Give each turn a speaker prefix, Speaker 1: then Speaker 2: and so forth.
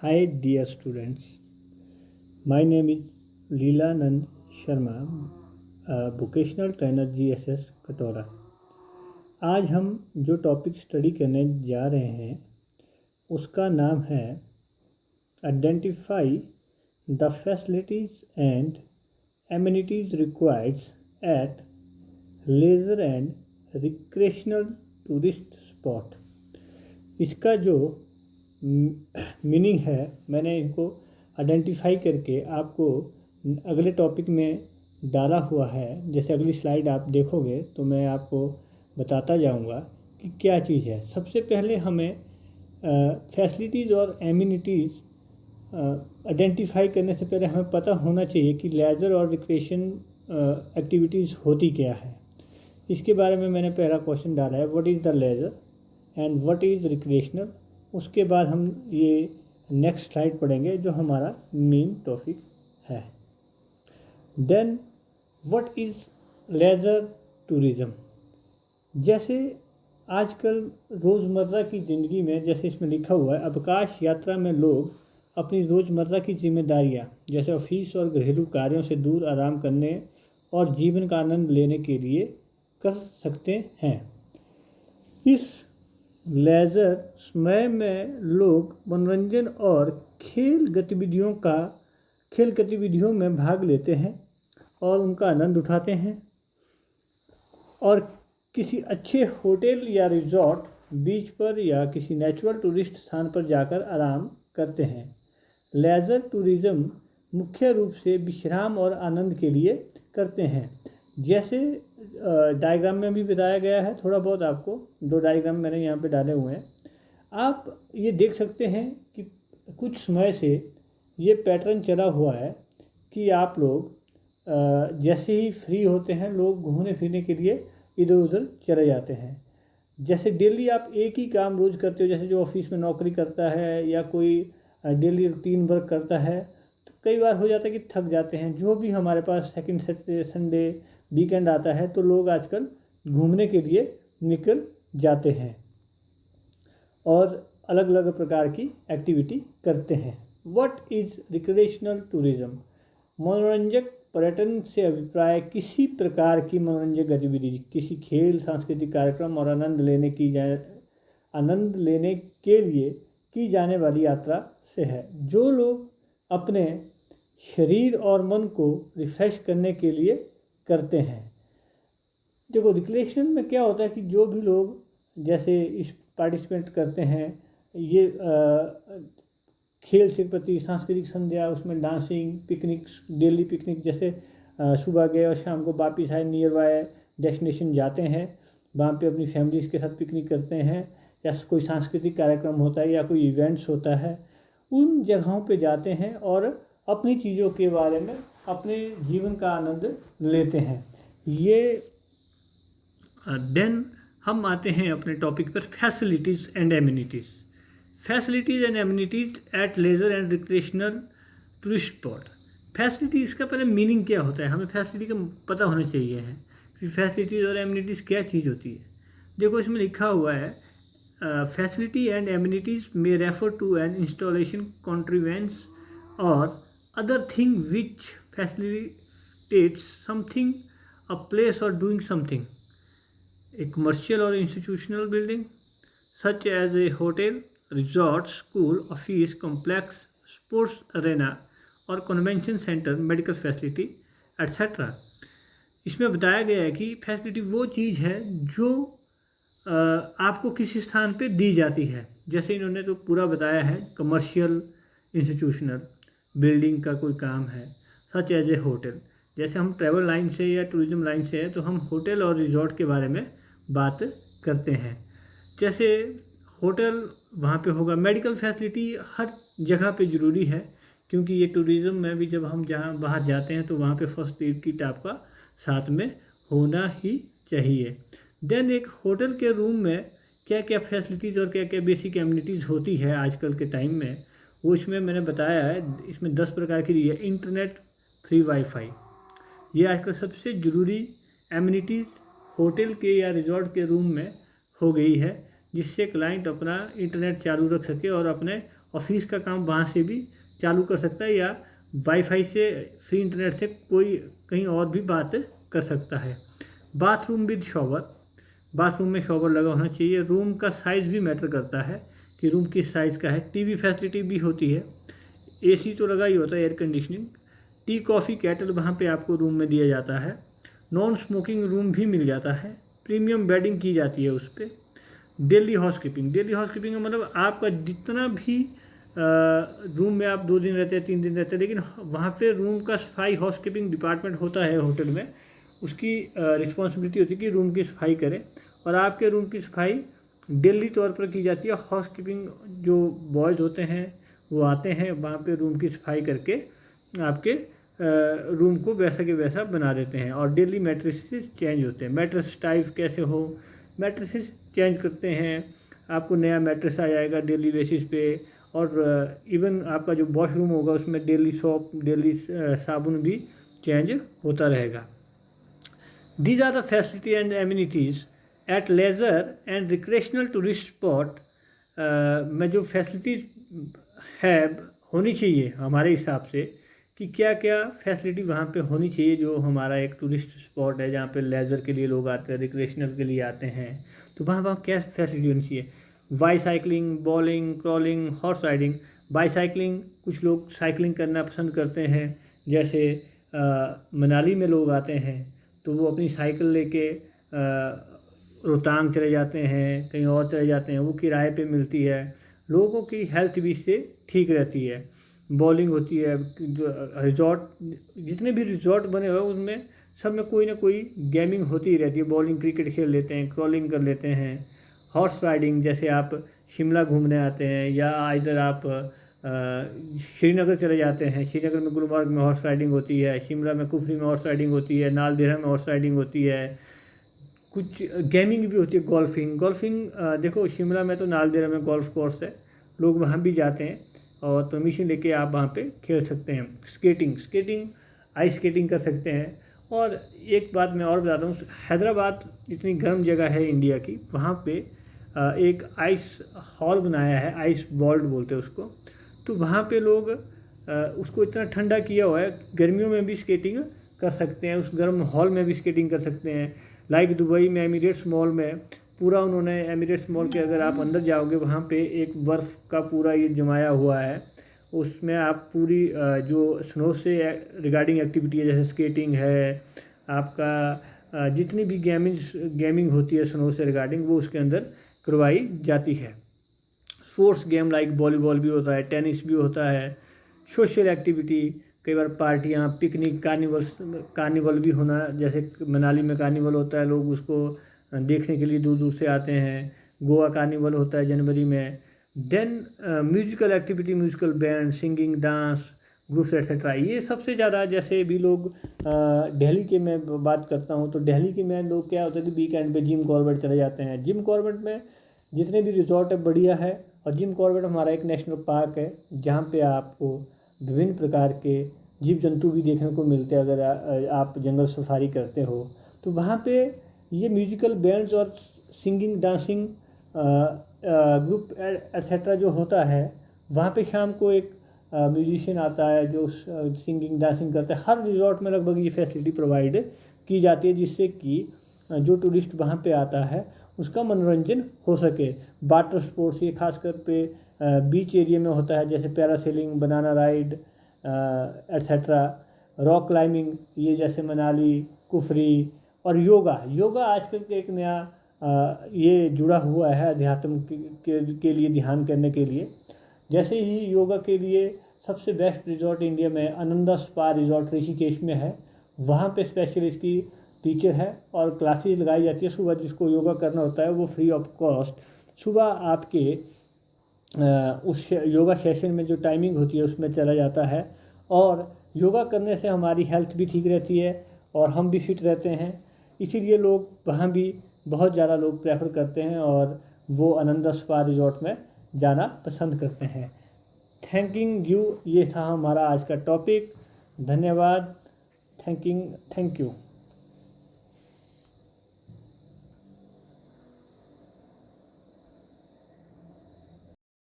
Speaker 1: Hi dear students, my name is Leelanand Sharma, vocational trainer GSS कटौरा। आज हम जो topic study करने जा रहे हैं उसका नाम है identify the facilities and amenities required at leisure and recreational tourist spot. इसका जो मीनिंग है मैंने इनको आइडेंटिफाई करके आपको अगले टॉपिक में डाला हुआ है। जैसे अगली स्लाइड आप देखोगे तो मैं आपको बताता जाऊंगा कि क्या चीज़ है। सबसे पहले हमें फैसिलिटीज़ और एमिनिटीज़ आइडेंटिफाई करने से पहले हमें पता होना चाहिए कि लेज़र और रिक्रिएशन एक्टिविटीज़ होती क्या है। इसके बारे में मैंने पहला क्वेश्चन डाला है, what is the leisure and what is recreational. उसके बाद हम ये नेक्स्ट स्लाइड पढ़ेंगे जो हमारा मेन टॉपिक है। Then what is leisure tourism. जैसे आजकल रोज़मर्रा की ज़िंदगी में, जैसे इसमें लिखा हुआ है, अवकाश यात्रा में लोग अपनी रोज़मर्रा की जिम्मेदारियां जैसे ऑफिस और घरेलू कार्यों से दूर आराम करने और जीवन का आनंद लेने के लिए कर सकते हैं। इस लेज़र समय में लोग मनोरंजन और खेल गतिविधियों में भाग लेते हैं और उनका आनंद उठाते हैं और किसी अच्छे होटल या रिजॉर्ट, बीच पर या किसी नेचुरल टूरिस्ट स्थान पर जाकर आराम करते हैं। लेज़र टूरिज़्म मुख्य रूप से विश्राम और आनंद के लिए करते हैं। जैसे डायग्राम में भी बताया गया है, थोड़ा बहुत आपको दो डायग्राम मैंने यहाँ पे डाले हुए हैं। आप ये देख सकते हैं कि कुछ समय से ये पैटर्न चला हुआ है कि आप लोग जैसे ही फ्री होते हैं लोग घूमने फिरने के लिए इधर उधर चले जाते हैं। जैसे डेली आप एक ही काम रोज़ करते हो, जैसे जो ऑफिस में नौकरी करता है या कोई डेली रूटीन वर्क करता है, तो कई बार हो जाता है कि थक जाते हैं। जो भी हमारे पास सेकंड सैटरडे संडे वीकेंड आता है तो लोग आजकल घूमने के लिए निकल जाते हैं और अलग अलग प्रकार की एक्टिविटी करते हैं। What is recreational tourism. मनोरंजक पर्यटन से अभिप्राय किसी प्रकार की मनोरंजक गतिविधि, किसी खेल, सांस्कृतिक कार्यक्रम और आनंद लेने के लिए की जाने वाली यात्रा से है। जो लोग अपने शरीर और मन को रिफ्रेश करने के लिए करते हैं। देखो, रिक्रिएशन में क्या होता है कि जो भी लोग जैसे इस पार्टिसिपेट करते हैं, ये खेल के प्रति सांस्कृतिक संध्या, उसमें डांसिंग, पिकनिक, डेली पिकनिक, जैसे सुबह गए और शाम को वापस आए, नियर बाय डेस्टिनेशन जाते हैं, वहाँ पे अपनी फैमिलीज़ के साथ पिकनिक करते हैं, या कोई सांस्कृतिक कार्यक्रम होता है या कोई इवेंट्स होता है, उन जगहों पे जाते हैं और अपनी चीज़ों के बारे में अपने जीवन का आनंद लेते हैं। ये देन हम आते हैं अपने टॉपिक पर, facilities and amenities. Facilities and amenities at leisure and recreational tourist spot. Facility, इसका पहले मीनिंग क्या होता है, हमें फैसिलिटी का पता होना चाहिए है कि फैसिलिटीज़ और एमिनिटीज़ क्या चीज़ होती है। देखो, इसमें लिखा हुआ है, facility and amenities may refer to an installation, contrivance or other thing which facilitates something, a place or doing something, a commercial or institutional building such as a hotel, resort, school, office complex, sports arena और convention center, medical facility etc. इसमें बताया गया है कि facility वो चीज़ है जो आपको किसी स्थान पे दी जाती है। जैसे इन्होंने तो पूरा बताया है, कमर्शियल, इंस्टीट्यूशनल, बिल्डिंग का कोई काम है, सच एज ए होटल। जैसे हम ट्रैवल लाइन से या टूरिज्म लाइन से है तो हम होटल और रिजॉर्ट के बारे में बात करते हैं। जैसे होटल वहाँ पे होगा। मेडिकल फैसिलिटी हर जगह पे ज़रूरी है, क्योंकि ये टूरिज़्म में भी जब हम जहाँ बाहर जाते हैं तो वहाँ पे फर्स्ट एड किट आपका साथ में होना ही चाहिए। देन एक होटल के रूम में क्या क्या फैसिलिटीज़ और क्या क्या बेसिक एमिनिटीज़ होती है आजकल के टाइम में, वो इसमें मैंने बताया है। इसमें 10 प्रकार की दी है। इंटरनेट, फ्री वाईफाई, ये आजकल सबसे ज़रूरी एमिनिटीज़ होटल के या रिजॉर्ट के रूम में हो गई है, जिससे क्लाइंट अपना इंटरनेट चालू रख सके और अपने ऑफिस का काम वहाँ से भी चालू कर सकता है, या वाईफाई से फ्री इंटरनेट से कोई कहीं और भी बात कर सकता है। बाथरूम विद शॉवर, बाथरूम में शॉवर लगा होना चाहिए। रूम का साइज़ भी मैटर करता है कि रूम किस साइज़ का है। टीवी फैसिलिटी भी होती है, एसी तो लगा ही होता है, air conditioning. Tea coffee kettle वहाँ पे आपको रूम में दिया जाता है। नॉन स्मोकिंग रूम भी मिल जाता है। प्रीमियम बेडिंग की जाती है उस पर। डेली हाउसकीपिंग, डेली हाउसकीपिंग का मतलब आपका जितना भी रूम में आप 2 दिन रहते हैं 3 दिन रहते हैं, लेकिन वहाँ पे रूम का सफाई हाउसकीपिंग डिपार्टमेंट होता है होटल में, उसकी रिस्पॉन्सिबिलिटी होती है कि रूम की सफाई करें, और आपके रूम की सफाई डेली तौर पर की जाती है। हाउसकीपिंग जो बॉयज़ होते हैं वो आते हैं वहाँ पे रूम की सफाई करके आपके रूम को वैसा के वैसा बना देते हैं। और डेली मैट्रेसेस चेंज होते हैं। मैट्रेस टाइप कैसे हो, मैट्रेसेस चेंज करते हैं, आपको नया मैट्रेस आ जाएगा डेली बेसिस पे। और इवन आपका जो वॉशरूम होगा उसमें डेली सोप, डेली साबुन भी चेंज होता रहेगा। These are the facility and amenities at leisure and recreational tourist spot में जो फैसिलिटीज़ है होनी चाहिए हमारे हिसाब से, कि क्या क्या फैसिलिटी वहाँ पे होनी चाहिए जो हमारा एक टूरिस्ट स्पॉट है जहाँ पे लेज़र के लिए लोग आते हैं, रिक्रेशनल के लिए आते हैं, तो वहाँ वहाँ क्या फैसिलिटी होनी चाहिए। Bicycling, bowling, crawling, horse riding. Bicycling, कुछ लोग साइकिलिंग करना पसंद करते हैं, जैसे मनाली में लोग आते हैं तो वो अपनी साइकिल लेके रोहतांग चले जाते हैं, कहीं और चले जाते हैं, वो किराए पे मिलती है। लोगों की हेल्थ भी इससे ठीक रहती है। बॉलिंग होती है, जो रिजॉर्ट, जितने भी रिजॉर्ट बने हुए उनमें सब में कोई ना कोई गेमिंग होती ही रहती है। बॉलिंग, क्रिकेट खेल लेते हैं, क्रॉलिंग कर लेते हैं। हॉर्स राइडिंग, जैसे आप शिमला घूमने आते हैं या इधर आप श्रीनगर चले जाते हैं, श्रीनगर में गुलमर्ग में हॉर्स राइडिंग होती है, शिमला में कुफरी में हॉर्स राइडिंग होती है, नाल देहरा में हॉर्स राइडिंग होती है। कुछ गेमिंग भी होती है, गोल्फिंग। देखो शिमला में तो नाल देहरा में गोल्फ कोर्स है, लोग वहाँ भी जाते हैं और परमिशन लेके आप वहाँ पे खेल सकते हैं। स्केटिंग, आइस स्केटिंग कर सकते हैं। और एक बात मैं और बताता हूँ, हैदराबाद इतनी गर्म जगह है इंडिया की, वहाँ पे एक आइस हॉल बनाया है, आइस वर्ल्ड बोलते हैं उसको। तो वहाँ पे लोग उसको इतना ठंडा किया हुआ है, गर्मियों में भी स्केटिंग कर सकते हैं, उस गर्म हॉल में भी स्केटिंग कर सकते हैं। लाइक दुबई में एमिरेट्स मॉल में पूरा उन्होंने, एमिरेट्स मॉल के अगर आप अंदर जाओगे वहाँ पे एक बर्फ़ का पूरा ये जमाया हुआ है, उसमें आप पूरी जो स्नो से रिगार्डिंग एक्टिविटी है, जैसे स्केटिंग है, आपका जितनी भी गेमिंग होती है स्नो से रिगार्डिंग, वो उसके अंदर करवाई जाती है। स्पोर्ट्स गेम लाइक वॉलीबॉल भी होता है, टेनिस भी होता है। सोशल एक्टिविटी, कई बार पार्टियाँ, पिकनिक, कार्निवल भी होना, जैसे मनाली में कार्निवल होता है, लोग उसको देखने के लिए दूर दूर से आते हैं। गोवा कार्निवल होता है जनवरी में। Then musical activity, musical band, singing, dance groups etcetera. ये सबसे ज़्यादा, जैसे भी लोग दिल्ली के मैं बात करता हूँ तो दिल्ली के में लोग क्या होता है कि वीकेंड पे जिम कॉर्बेट चले जाते हैं। जिम कॉर्बेट में जितने भी रिजॉर्ट है बढ़िया है, और जिम कॉर्बेट हमारा एक नेशनल पार्क है जहाँ पे आपको विभिन्न प्रकार के जीव जंतु भी देखने को मिलते हैं। अगर आप जंगल सफारी करते हो तो वहाँ पे ये म्यूजिकल बैंड्स और सिंगिंग, डांसिंग ग्रुप एट्सेट्रा जो होता है, वहाँ पे शाम को एक म्यूजिशियन आता है जो सिंगिंग, डांसिंग करता है। हर रिजॉर्ट में लगभग ये फैसिलिटी प्रोवाइड की जाती है, जिससे कि जो टूरिस्ट वहाँ पे आता है उसका मनोरंजन हो सके। वाटर स्पोर्ट्स, ये खासकर पे बीच एरिया में होता है, जैसे parasailing, banana ride etcetera. Rock climbing, ये जैसे मनाली, कुफरी। और योगा आजकल के एक नया ये जुड़ा हुआ है अध्यात्म के लिए ध्यान करने के लिए। जैसे ही योगा के लिए सबसे बेस्ट रिजॉर्ट इंडिया में आनंदा स्पा रिजॉर्ट ऋषिकेश में है, वहाँ पे स्पेशल इसकी टीचर है और क्लासेस लगाई जाती है। सुबह जिसको योगा करना होता है वो फ्री ऑफ कॉस्ट सुबह आपके उस योगा सेशन में जो टाइमिंग होती है उसमें चला जाता है। और योगा करने से हमारी हेल्थ भी ठीक रहती है और हम भी फिट रहते हैं, इसीलिए लोग वहाँ भी बहुत ज़्यादा लोग प्रेफर करते हैं और वो आनंदा स्पा रिजॉर्ट में जाना पसंद करते हैं। थैंकिंग यू, ये था हमारा आज का टॉपिक। धन्यवाद। Thank you.